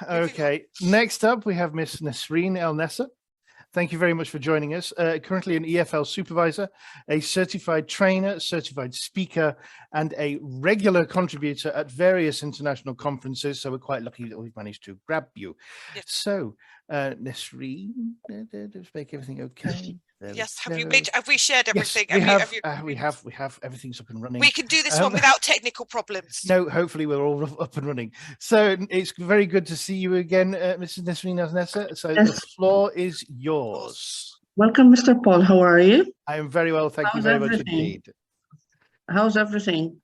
Okay. Next up, we have Miss Nesreen El-Nesr. Thank you very much for joining us. Currently an EFL supervisor, a certified trainer, certified speaker, and a regular contributor at various international conferences. So we're quite lucky that we've managed to grab you. Yes. So, Nesreen, let's make everything okay. Yes. Have we shared everything? Yes, we have. Everything's up and running. We can do this one without technical problems. No, hopefully we're all up and running. So it's very good to see you again, Mrs. Nesreen El-Nesr. So yes. The floor is yours. Welcome, Mr. Paul. How are you? I am very well, thank you very much indeed. How's everything?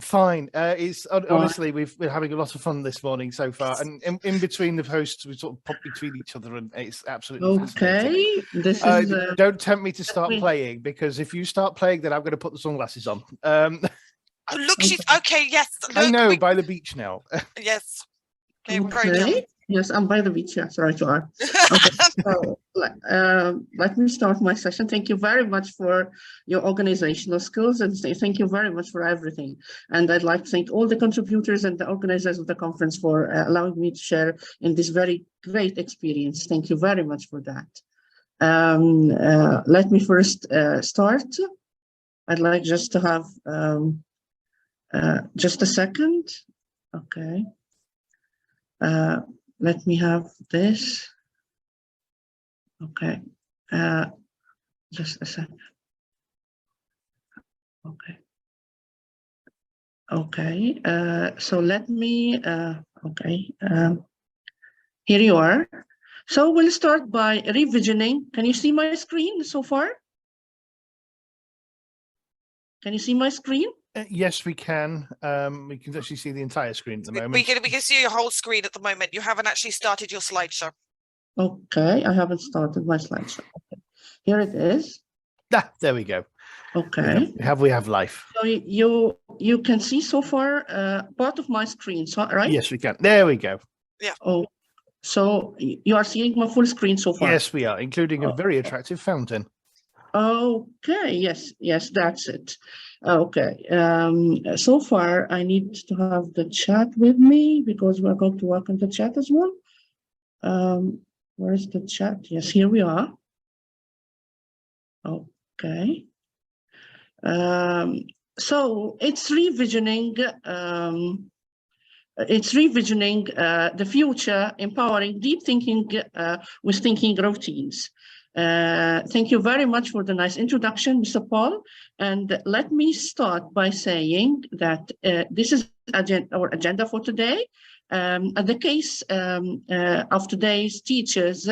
Fine. It's honestly we're having a lot of fun this morning so far, and in between the hosts we sort of pop between each other, and it's absolutely fascinating. This is don't tempt me to start playing, because if you start playing, then I'm going to put the sunglasses on. Oh, look, she's okay. Yes, look, I know, by the beach now. Yes. Okay. Yes, I'm by the beach. Yes, right you are. Okay. So, let me start my session. Thank you very much for your organizational skills, and thank you very much for everything. And I'd like to thank all the contributors and the organizers of the conference for allowing me to share in this very great experience. Thank you very much for that. Let me first start. I'd like just to have just a second. Okay. Let me have this. Okay. Just a second. Okay. Okay. So let me, okay. Here you are. So we'll start by revisioning. Can you see my screen so far? Can you see my screen? Yes, we can. We can actually see the entire screen at the moment. We can see your whole screen at the moment. You haven't actually started your slideshow. Okay, I haven't started my slideshow. Okay. Here it is. Ah, there we go. Okay. We have life. So you can see so far part of my screen, so, right? Yes, we can. There we go. Yeah. Oh, so you are seeing my full screen so far? Yes, we are, including a very attractive fountain. Okay, yes, that's it. Okay, so far I need to have the chat with me because we're going to work on the chat as well. Where is the chat? Yes, here we are. Okay. So it's revisioning the future, empowering deep thinking with thinking routines. Thank you very much for the nice introduction, Mr. Paul. And let me start by saying that this is our agenda for today. The case of today's teachers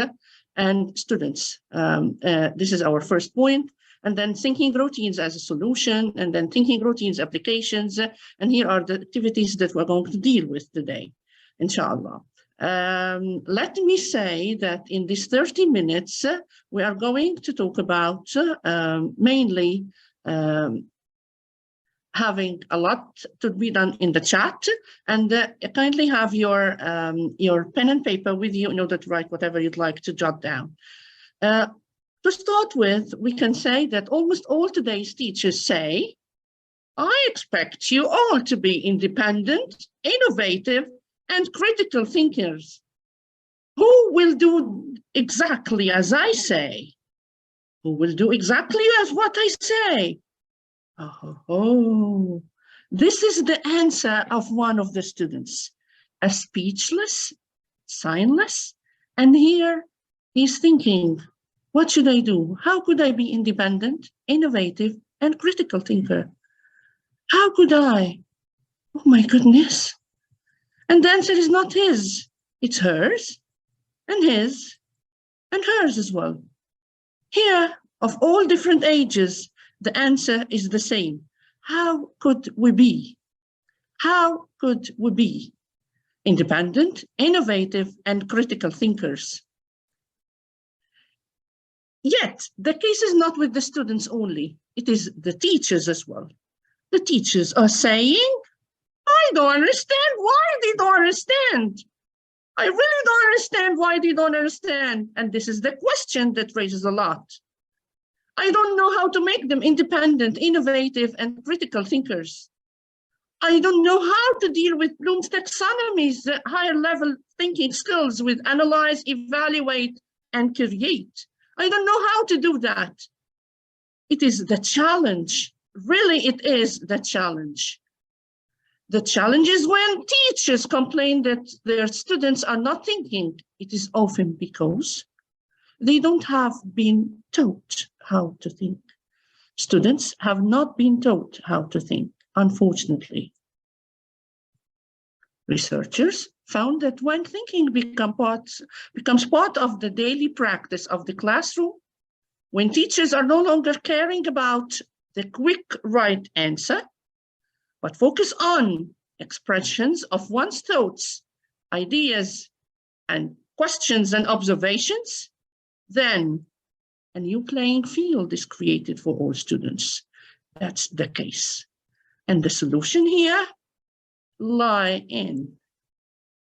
and students. This is our first point. And then thinking routines as a solution, and then thinking routines applications. And here are the activities that we're going to deal with today, inshallah. Let me say that in these 30 minutes, we are going to talk about mainly having a lot to be done in the chat, and kindly have your pen and paper with you in order to write whatever you'd like to jot down. To start with, we can say that almost all today's teachers say, I expect you all to be independent, innovative, and critical thinkers. Who will do exactly as I say? Who will do exactly as what I say? Oh, this is the answer of one of the students, a speechless, signless, and here he's thinking, what should I do? How could I be independent, innovative, and critical thinker? How could I? Oh my goodness. And the answer is not his, it's hers, and his, and hers as well. Here, of all different ages, the answer is the same. How could we be? How could we be independent, innovative, and critical thinkers? Yet, the case is not with the students only, it is the teachers as well. The teachers are saying, I don't understand why they don't understand. I really don't understand why they don't understand. And this is the question that raises a lot. I don't know how to make them independent, innovative, and critical thinkers. I don't know how to deal with Bloom's taxonomy's higher level thinking skills with analyze, evaluate, and create. I don't know how to do that. It is the challenge. Really, it is the challenge. The challenge is when teachers complain that their students are not thinking. It is often because they don't have been taught how to think. Students have not been taught how to think, unfortunately. Researchers found that when thinking becomes part of the daily practice of the classroom, when teachers are no longer caring about the quick right answer, but focus on expressions of one's thoughts, ideas, and questions and observations, then a new playing field is created for all students. That's the case. And the solution here lie in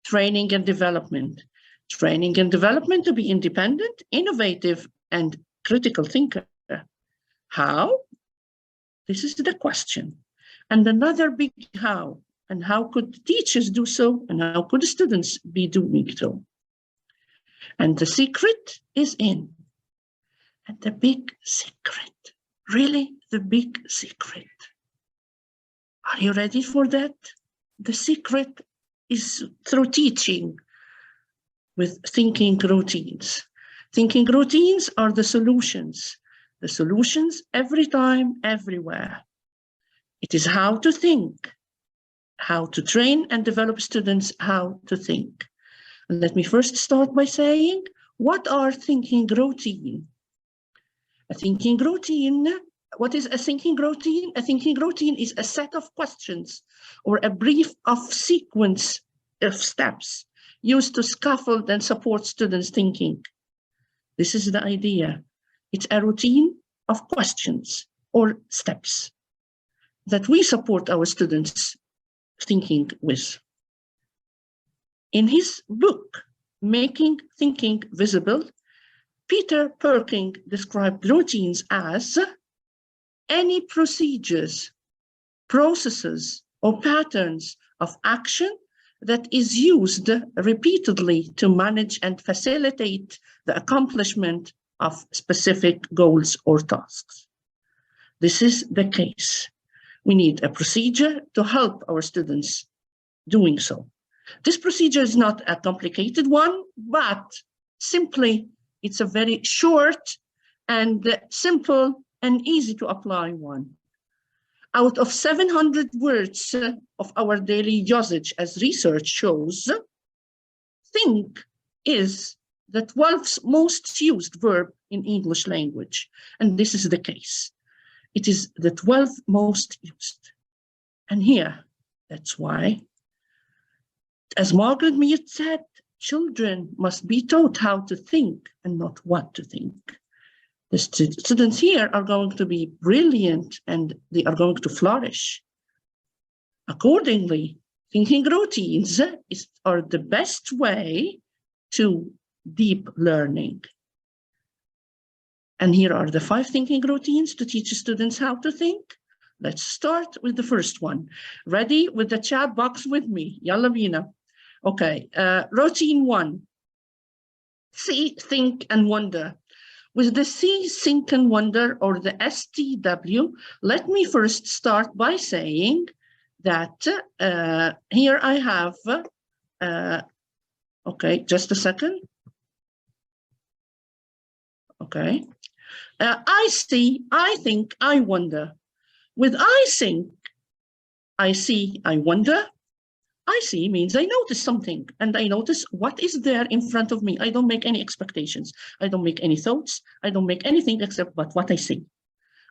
training and development. Training and development to be independent, innovative, and critical thinker. How? This is the question. And another big how. And how could teachers do so? And how could students be doing so? And the secret is in. And the big secret, really the big secret. Are you ready for that? The secret is through teaching with thinking routines. Thinking routines are the solutions. The solutions every time, everywhere. It is how to think, how to train and develop students how to think. And let me first start by saying, what are thinking routine? A thinking routine, what is a thinking routine? A thinking routine is a set of questions or a brief of sequence of steps used to scaffold and support students' thinking. This is the idea. It's a routine of questions or steps that we support our students' thinking with. In his book, Making Thinking Visible, Peter Perkin described routines as any procedures, processes, or patterns of action that is used repeatedly to manage and facilitate the accomplishment of specific goals or tasks. This is the case. We need a procedure to help our students doing so. This procedure is not a complicated one, but simply it's a very short and simple and easy to apply one. Out of 700 words of our daily usage, as research shows, think is the 12th most used verb in English language. And this is the case. It is the 12th most used. And here, that's why, as Margaret Mead said, children must be taught how to think and not what to think. The students here are going to be brilliant and they are going to flourish. Accordingly, thinking routines are the best way to deep learning. And here are the 5 thinking routines to teach students how to think. Let's start with the first one. Ready with the chat box with me? Yalla bina. Okay, routine 1. See, think, and wonder. With the see, think, and wonder, or the STW, let me first start by saying that here I have, okay, just a second. Okay. I see, I think, I wonder. With I think, I see, I wonder. I see means I notice something and I notice what is there in front of me. I don't make any expectations. I don't make any thoughts. I don't make anything except but what I see.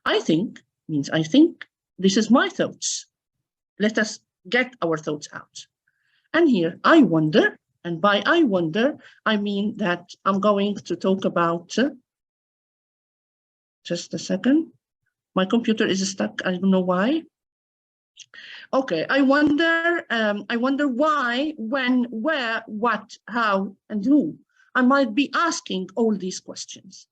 I think means I think this is my thoughts. Let us get our thoughts out. And here I wonder, and by I wonder, I mean that I'm going to talk about, just a second. My computer is stuck. I don't know why. Okay, I wonder why, when, where, what, how, and who. I might be asking all these questions.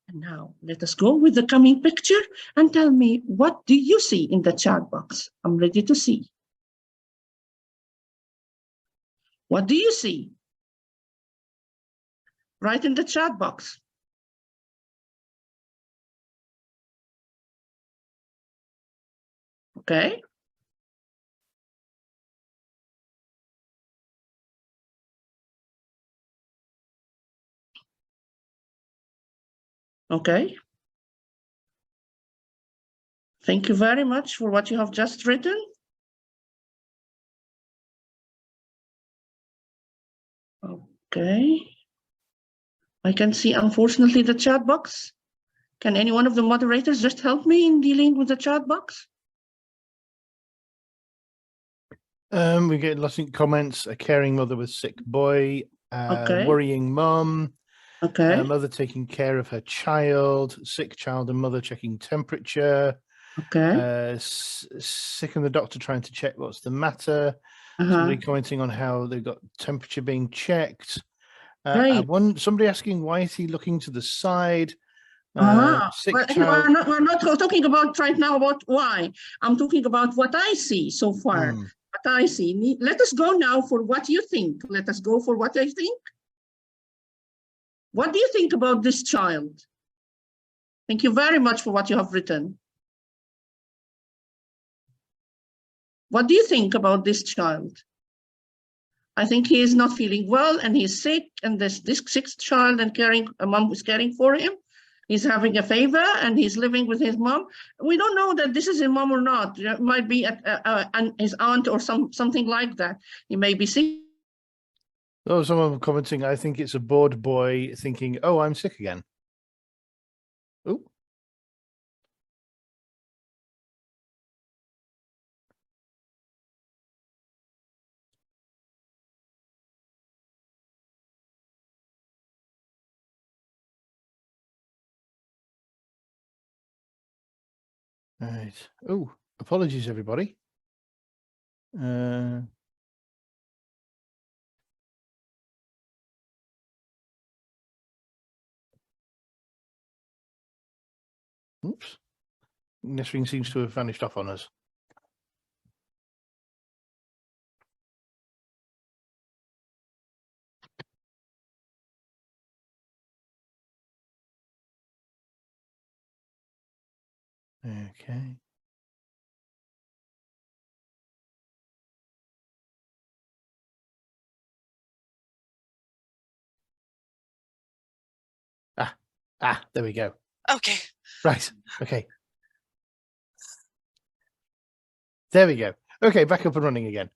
And now let us go with the coming picture and tell me, what do you see in the chat box? I'm ready to see. What do you see? Write in the chat box. Okay. Okay. Thank you very much for what you have just written. Okay. I can see, unfortunately, the chat box. Can any one of the moderators just help me in dealing with the chat box? We get lots of comments. A caring mother with sick boy, Okay. worrying mum, Okay. mother taking care of her child, sick child and mother checking temperature, Okay. sick and the doctor trying to check what's the matter. Somebody commenting on how they've got temperature being checked. Right. Somebody asking why is he looking to the side? Sick But child. we're not talking about right now about why. I'm talking about what I see so far. What I see. Let us go now for what you think. Let us go for what I think. What do you think about this child? Thank you very much for what you have written. What do you think about this child? I think he is not feeling well and he's sick, and this sick child and a mom who's caring for him. He's having a fever and he's living with his mom. We don't know that this is his mom or not. It might be his aunt or something like that. He may be sick. Oh, someone commenting, I think it's a bored boy thinking, oh, I'm sick again. Oh. Right. Oh, apologies, everybody. Oops. Nesreen seems to have vanished off on us. Okay. There we go. Okay. Right. Okay. There we go. Okay, back up and running again.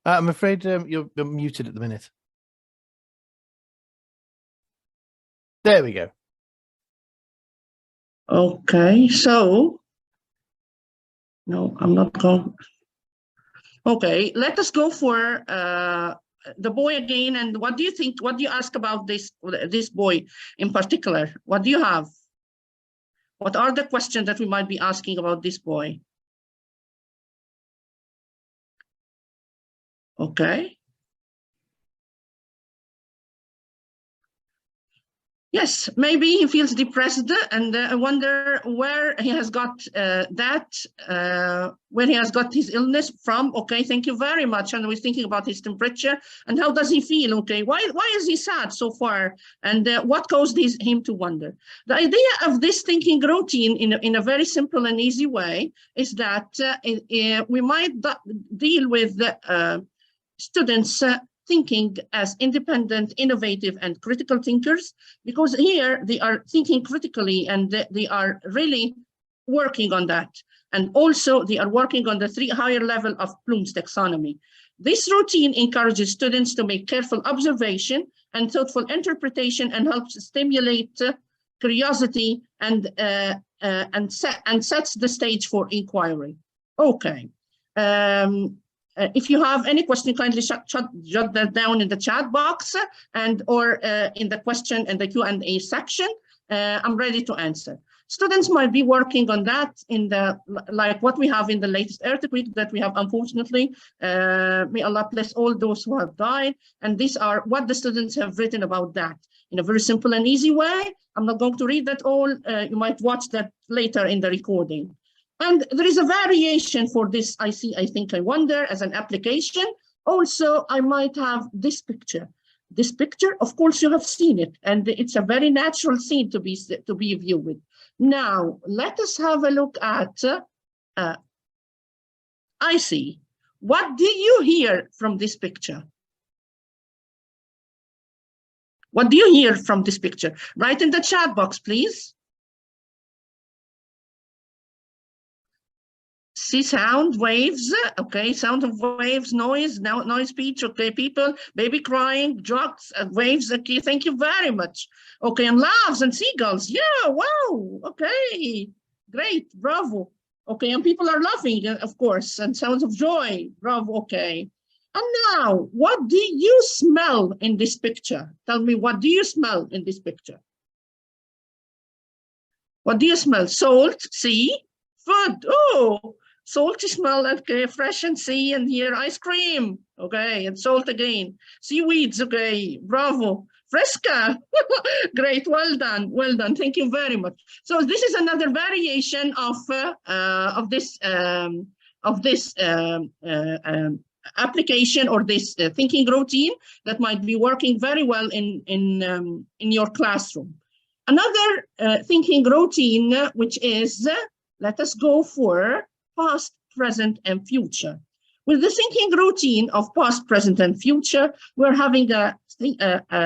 I'm afraid you're muted at the minute. There we go. Okay, so no, I'm not going. Okay, let us go for the boy again. And what do you think? What do you ask about this boy in particular? What do you have? What are the questions that we might be asking about this boy? Okay. Yes, maybe he feels depressed, and I wonder where he has got where he has got his illness from. Okay, thank you very much. And we're thinking about his temperature and how does he feel? Okay, why is he sad so far? And what caused him to wonder? The idea of this thinking routine in a very simple and easy way is that we might deal with students thinking as independent, innovative, and critical thinkers, because here they are thinking critically and they are really working on that. And also they are working on the higher level of Bloom's taxonomy. This routine encourages students to make careful observation and thoughtful interpretation and helps stimulate curiosity and sets the stage for inquiry. Okay. If you have any question, kindly jot that down in the chat box or in the question and the Q&A section. I'm ready to answer. Students might be working on that in like what we have in the latest earthquake that we have, unfortunately. May Allah bless all those who have died. And these are what the students have written about that in a very simple and easy way. I'm not going to read that all. You might watch that later in the recording. And there is a variation for this, I think, I wonder, as an application. Also, I might have this picture. This picture, of course, you have seen it, and it's a very natural scene to be viewed. Now, let us have a look at I see. What do you hear from this picture? What do you hear from this picture? Write in the chat box, please. See sound waves, okay, sound of waves, noise, noise, speech, okay, people, baby crying, drugs, waves, okay, thank you very much. Okay, and laughs and seagulls, yeah, wow, okay, great, bravo. Okay, and people are laughing, of course, and sounds of joy, bravo, okay. And now, what do you smell in this picture? Tell me, what do you smell in this picture? What do you smell? Salt, see, food, oh, salty smell, okay, fresh and sea, and here ice cream, okay, and salt again, seaweeds, okay, bravo, fresca, great, well done, thank you very much. So this is another variation of this application or this thinking routine that might be working very well in your classroom. Another thinking routine, which is, let us go for past, present, and future. With the thinking routine of past, present, and future, we're having a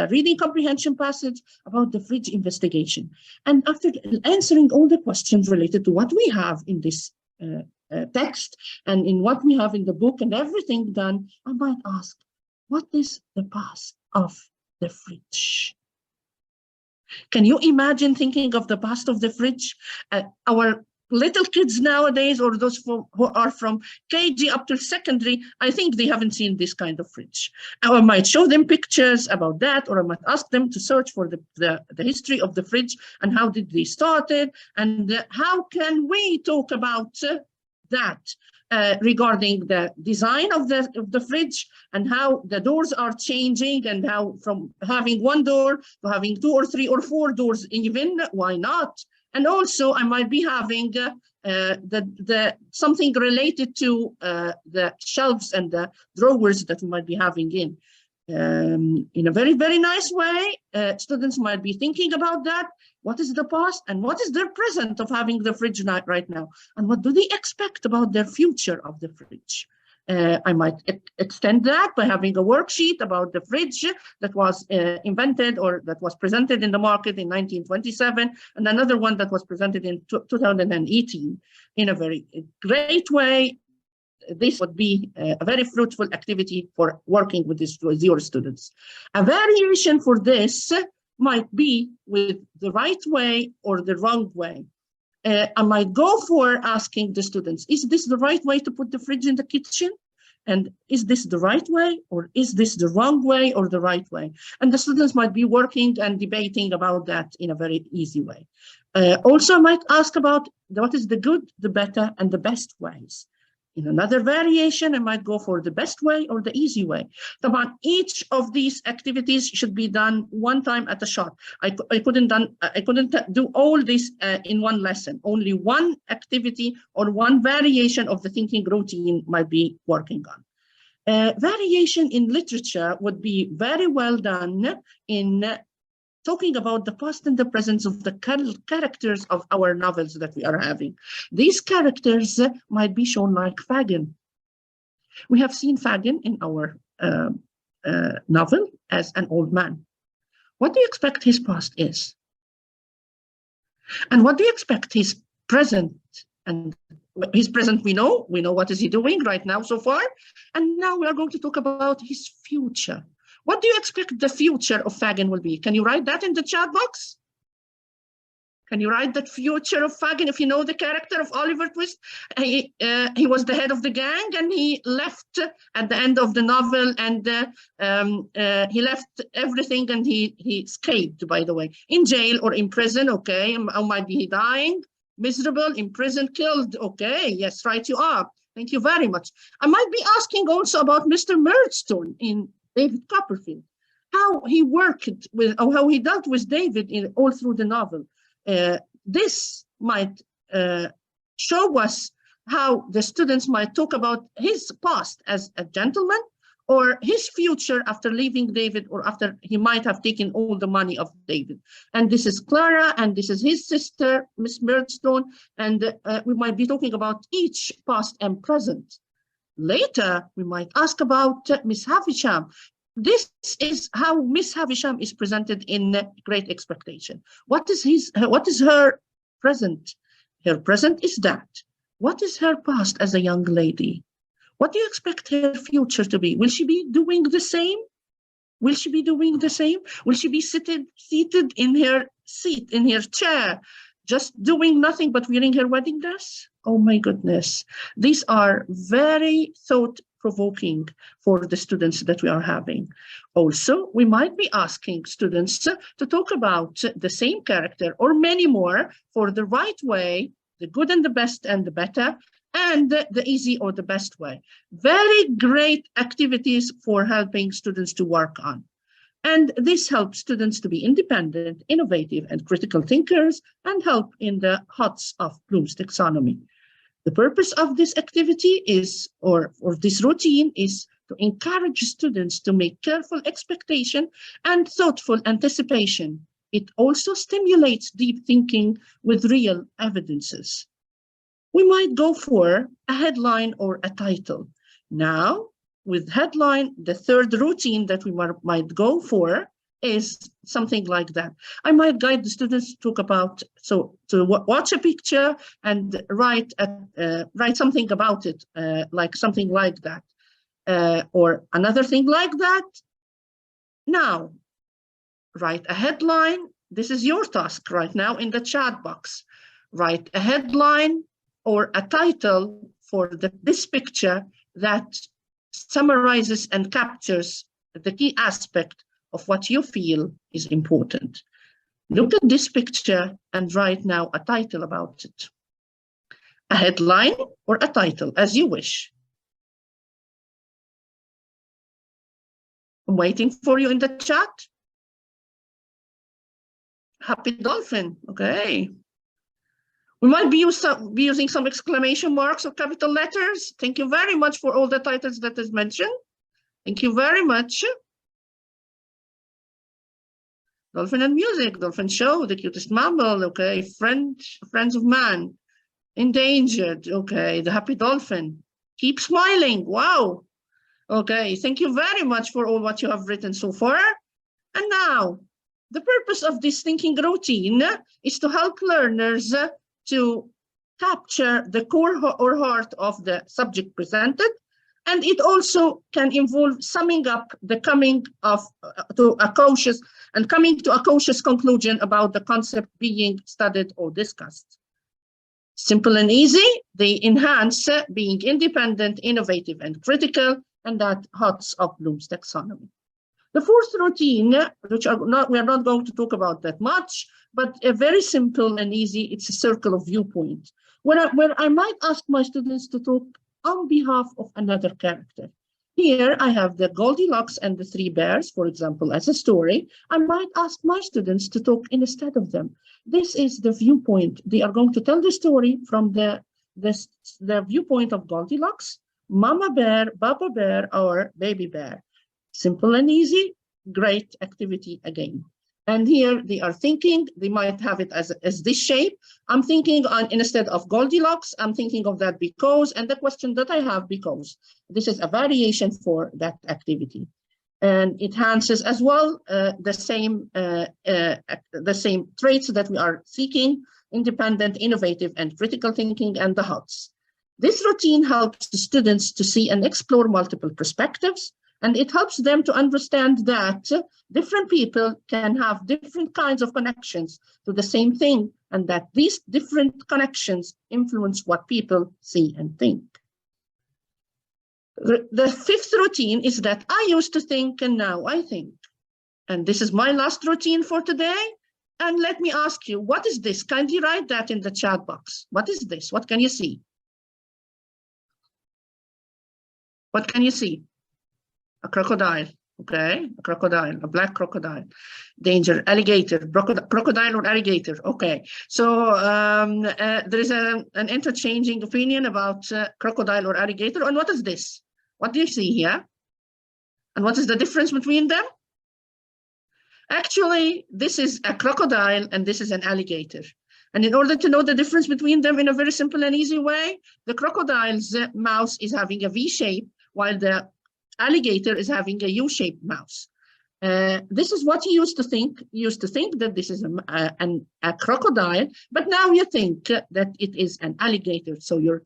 reading comprehension passage about the fridge investigation. And after answering all the questions related to what we have in this text and in what we have in the book and everything done, I might ask, what is the past of the fridge? Can you imagine thinking of the past of the fridge? Our little kids nowadays, or those who are from KG up to secondary, I think they haven't seen this kind of fridge. I might show them pictures about that, or I might ask them to search for the history of the fridge and how did they start it, and how can we talk about that regarding the design of the fridge and how the doors are changing, and how from having one door to having 2 or 3 or 4 doors even, why not? And also I might be having something related to the shelves and the drawers that we might be having in a very, very nice way. Students might be thinking about that. What is the past and what is their present of having the fridge right now? And what do they expect about their future of the fridge? I might extend that by having a worksheet about the fridge that was invented or that was presented in the market in 1927, and another one that was presented in 2018 in a very great way. This would be a very fruitful activity for working with your students. A variation for this might be with the right way or the wrong way. I might go for asking the students, is this the right way to put the fridge in the kitchen? And is this the right way, or is this the wrong way or the right way? And the students might be working and debating about that in a very easy way. Also, I might ask about what is the good, the better, and the best ways. In another variation, I might go for the best way or the easy way. Each of these activities should be done one time at a shot. I couldn't do all this in one lesson. Only one activity or one variation of the thinking routine might be working on. Variation in literature would be very well done in talking about the past and the present of the characters of our novels that we are having. These characters might be shown like Fagin. We have seen Fagin in our novel as an old man. What do you expect his past is? And what do you expect his present? And his present, we know what is he doing right now so far. And now we are going to talk about his future. What do you expect the future of Fagin will be? Can you write that in the chat box? Can you write the future of Fagin? If you know the character of Oliver Twist, he was the head of the gang, and he left at the end of the novel, and he left everything, and he escaped, by the way, in jail or in prison. Okay, or might be dying, miserable, in prison, killed. Okay, yes, right, you are. Thank you very much. I might be asking also about Mr. Murdstone in David Copperfield, how he worked with, or how he dealt with David all through the novel. This might show us how the students might talk about his past as a gentleman, or his future after leaving David, or after he might have taken all the money of David. And this is Clara, and this is his sister, Miss Murdstone, and we might be talking about each past and present. Later, we might ask about Miss Havisham. This is how Miss Havisham is presented in Great Expectation. What is her present? Her present is that. What is her past as a young lady? What do you expect her future to be? Will she be doing the same? Will she be doing the same? Will she be seated in her seat, in her chair, just doing nothing but wearing her wedding dress? Oh my goodness. These are very thought-provoking for the students that we are having. Also, we might be asking students to talk about the same character or many more for the right way, the good and the best and the better, and the easy or the best way. Very great activities for helping students to work on. And this helps students to be independent, innovative, and critical thinkers, and help in the HOTS of Bloom's taxonomy. The purpose of this activity is, or this routine is, to encourage students to make careful expectation and thoughtful anticipation. It also stimulates deep thinking with real evidences. We might go for a headline or a title. Now, with headline, the third routine that we might go for is something like that. I might guide the students to talk about, so to watch a picture and write something about it, like something like that, or another thing like that. Now, write a headline. This is your task right now in the chat box. Write a headline or a title for this picture that summarizes and captures the key aspect of what you feel is important. Look at this picture and write now a title about it. A headline or a title, as you wish. I'm waiting for you in the chat. Happy Dolphin, okay. We might be using some exclamation marks or capital letters. Thank you very much for all the titles that is mentioned. Thank you very much. Dolphin and Music, Dolphin Show, The Cutest Mammal, okay. Friends of Man, Endangered, okay. The Happy Dolphin, Keep Smiling, wow. Okay, thank you very much for all what you have written so far. And now, the purpose of this thinking routine is to help learners to capture the core or heart of the subject presented, and it also can involve summing up the coming to a cautious conclusion about the concept being studied or discussed. Simple and easy, they enhance being independent, innovative, and critical, and that HOTS of Bloom's taxonomy. The fourth routine, which we are not going to talk about that much, but a very simple and easy, it's a circle of viewpoint, where I might ask my students to talk on behalf of another character. Here I have the Goldilocks and the Three Bears, for example, as a story. I might ask my students to talk instead of them. This is the viewpoint. They are going to tell the story from the viewpoint of Goldilocks, Mama Bear, Baba Bear, or Baby Bear. Simple and easy, great activity again. And here they are thinking, they might have it as this shape. I'm thinking instead of Goldilocks, I'm thinking of that because, and the question that I have because. This is a variation for that activity. And it enhances as well the same traits that we are seeking: independent, innovative, and critical thinking, and the HOTS. This routine helps the students to see and explore multiple perspectives, and it helps them to understand that different people can have different kinds of connections to the same thing, and that these different connections influence what people see and think. The fifth routine is that I used to think and now I think. And this is my last routine for today. And let me ask you, what is this? Kindly write that in the chat box. What is this? What can you see? What can you see? A crocodile. Okay, a crocodile, a black crocodile. Danger, alligator, crocodile or alligator. Okay, so there is an interchanging opinion about crocodile or alligator. And what is this? What do you see here? And what is the difference between them? Actually, this is a crocodile and this is an alligator. And in order to know the difference between them in a very simple and easy way, the crocodile's mouth is having a V shape, while the alligator is having a U-shaped mouth. This is what he used to think. He used to think that this is a crocodile, but now you think that it is an alligator. So your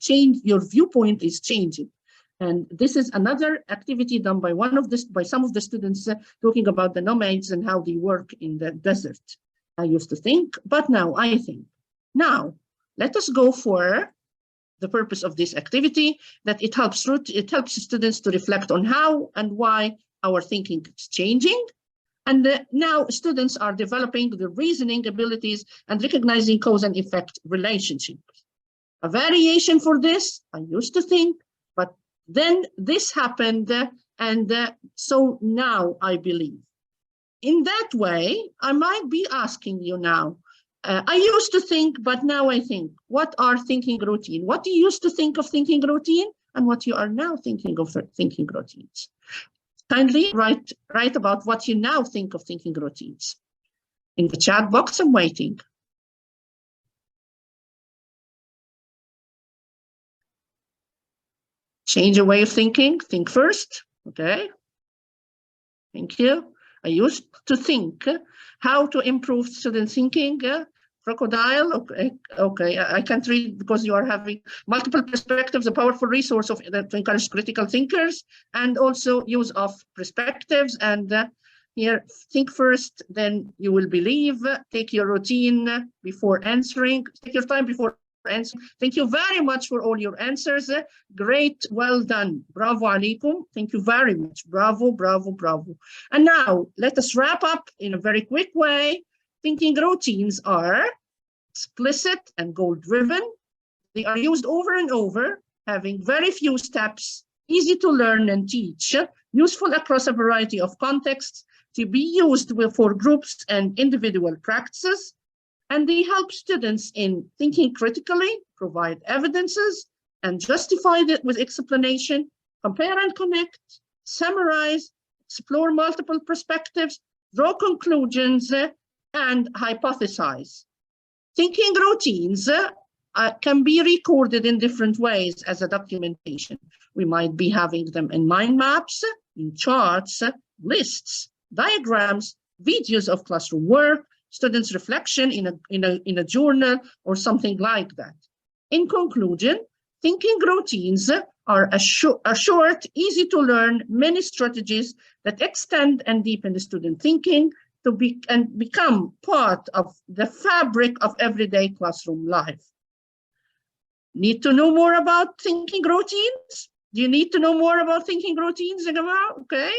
viewpoint is changing. And this is another activity done by some of the students talking about the nomads and how they work in the desert. I used to think, but now I think. Now, let us go for the purpose of this activity, that it helps students to reflect on how and why our thinking is changing. And now students are developing the reasoning abilities and recognizing cause and effect relationships. A variation for this, I used to think, but then this happened, and so now I believe. In that way, I might be asking you now, I used to think, but now I think. What are thinking routine? What do you used to think of thinking routine, and what you are now thinking of thinking routines? Kindly write about what you now think of thinking routines. In the chat box, I'm waiting. Change your way of thinking. Think first. Okay. Thank you. I used to think how to improve student thinking. Crocodile. Okay. I can't read because you are having multiple perspectives, a powerful resource to encourage critical thinkers, and also use of perspectives. And here, think first, then you will believe. Take your routine before answering. Take your time before answering. Thank you very much for all your answers. Great, well done. Bravo alaikum. Thank you very much. Bravo, bravo, bravo. And now let us wrap up in a very quick way. Thinking routines are explicit and goal-driven. They are used over and over, having very few steps, easy to learn and teach, useful across a variety of contexts, to be used for groups and individual practices. And they help students in thinking critically, provide evidences, and justify it with explanation, compare and connect, summarize, explore multiple perspectives, draw conclusions, and hypothesize. Thinking routines can be recorded in different ways as a documentation. We might be having them in mind maps, in charts, lists, diagrams, videos of classroom work, students' reflection in a journal, or something like that. In conclusion, thinking routines are a short, easy to learn many strategies that extend and deepen the student thinking and become part of the fabric of everyday classroom life. Need to know more about thinking routines? Do you need to know more about thinking routines, Jama'a? Okay.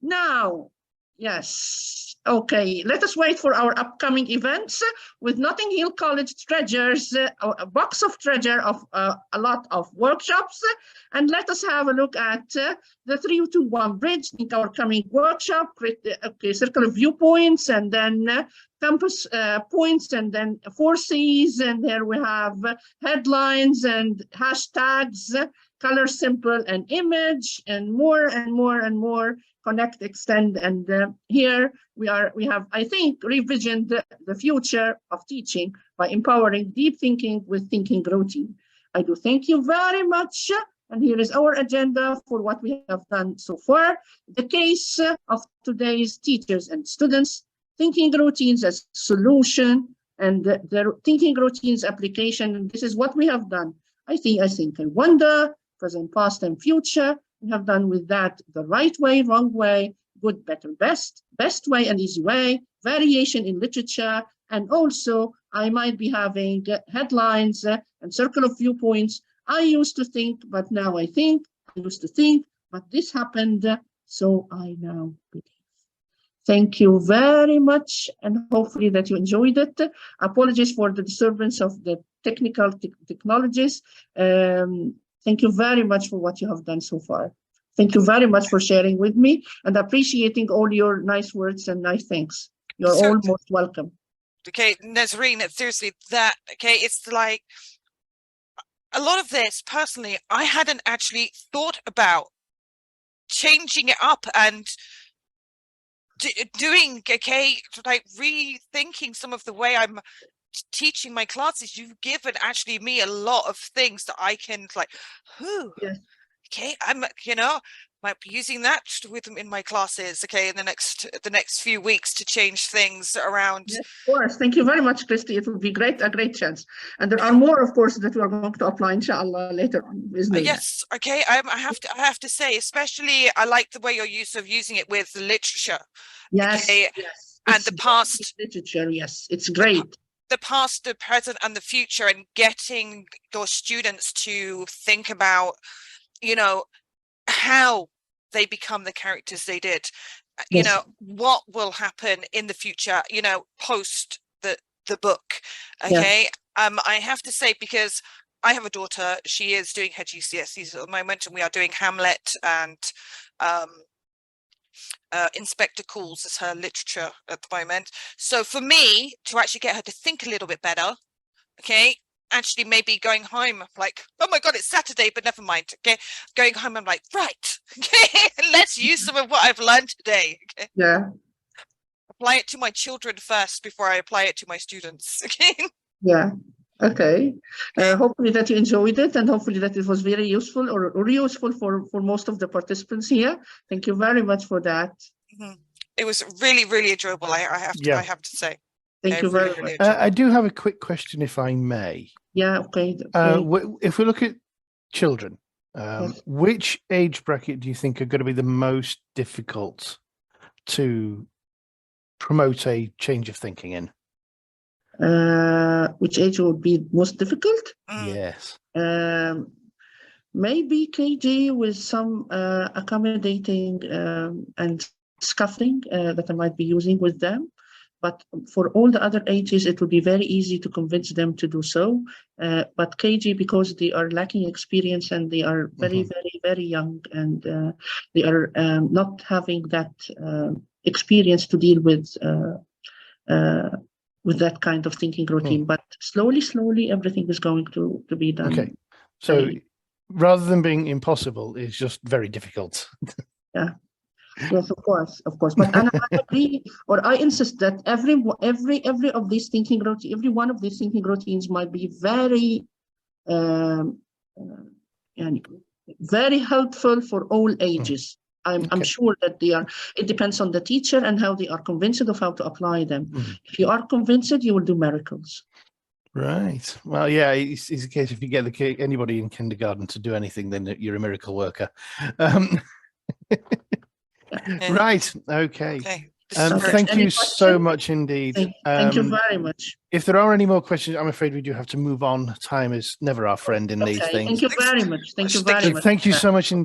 Now, yes. Okay, let us wait for our upcoming events with Notting Hill College treasures, a box of treasure of a lot of workshops. And let us have a look at the 3-2-1 bridge, in our coming workshop, circle of viewpoints, and then campus points, and then 4 C's. And there we have headlines and hashtags, color, simple, and image, and more and more and more. Connect, extend, and here we have, I think, revisioned the future of teaching by empowering deep thinking with thinking routine. I do thank you very much, and here is our agenda for what we have done so far. The case of today's teachers and students, thinking routines as solution, and the thinking routines application. This is what we have done. I wonder, present, past, and future. We have done with that the right way, wrong way, good, better, best, best way and easy way, variation in literature, and also I might be having headlines and circle of viewpoints. I used to think, but now I think. I used to think, but this happened, so I now believe. Thank you very much, and hopefully that you enjoyed it. Apologies for the disturbance of the technologies. Thank you very much for what you have done so far. Thank you very much for sharing with me and appreciating all your nice words and nice things. You're all most welcome. Okay, Nesreen, seriously, it's like a lot of this, personally, I hadn't actually thought about changing it up and doing, like rethinking some of the way I'm teaching my classes. You've given actually me a lot of things that I can Yes. I'm might be using that with them in my classes, in the next few weeks to change things around. Yes, of course. Thank you very much, Christy. It would be a great chance. And there are more, of course, that we are going to apply, inshallah, later on. Yes, I have to say, especially I like the way you're using it with the literature. Yes, yes. And the past literature, yes, it's great. The past, the present, and the future, and getting your students to think about, how they become the characters they did. Yes. What will happen in the future, post the book. Okay. Yeah. I have to say, because I have a daughter, she is doing her GCSEs at the moment, and we are doing Hamlet and Inspector Calls as her literature at the moment. So for me to actually get her to think a little bit better, actually maybe going home like, oh my god, it's Saturday, but never mind. Going home, I'm like, right, let's use some of what I've learned today. Yeah. Apply it to my children first before I apply it to my students. Yeah. Okay. Hopefully that you enjoyed it, and hopefully that it was very useful or useful for most of the participants here. Thank you very much for that. It was really, really enjoyable. I have to say. Thank you very much. I do have a quick question, if I may. Yeah, okay. If we look at children, Yes. which age bracket do you think are going to be the most difficult to promote a change of thinking in? Which age would be most difficult? Yes. Maybe KG with some accommodating and scaffolding that I might be using with them. But for all the other ages, it would be very easy to convince them to do so. But KG, because they are lacking experience and they are very, very, very young, and they are not having that experience to deal with that kind of thinking routine. But slowly, everything is going to be done. Okay. So rather than being impossible, it's just very difficult. Yeah. Yes, of course. But I agree, or I insist that every of these thinking routines, every one of these thinking routines might be very, very helpful for all ages. I'm sure that they are. It depends on the teacher and how they are convinced of how to apply them. If you are convinced, you will do miracles. Right. Well, yeah, it's a case if you get anybody in kindergarten to do anything, then you're a miracle worker. Right. Okay. Thank you so much indeed. Thank you very much. If there are any more questions, I'm afraid we do have to move on. Time is never our friend in these things. Thank you very much. Thank you very much. Thank you so much indeed.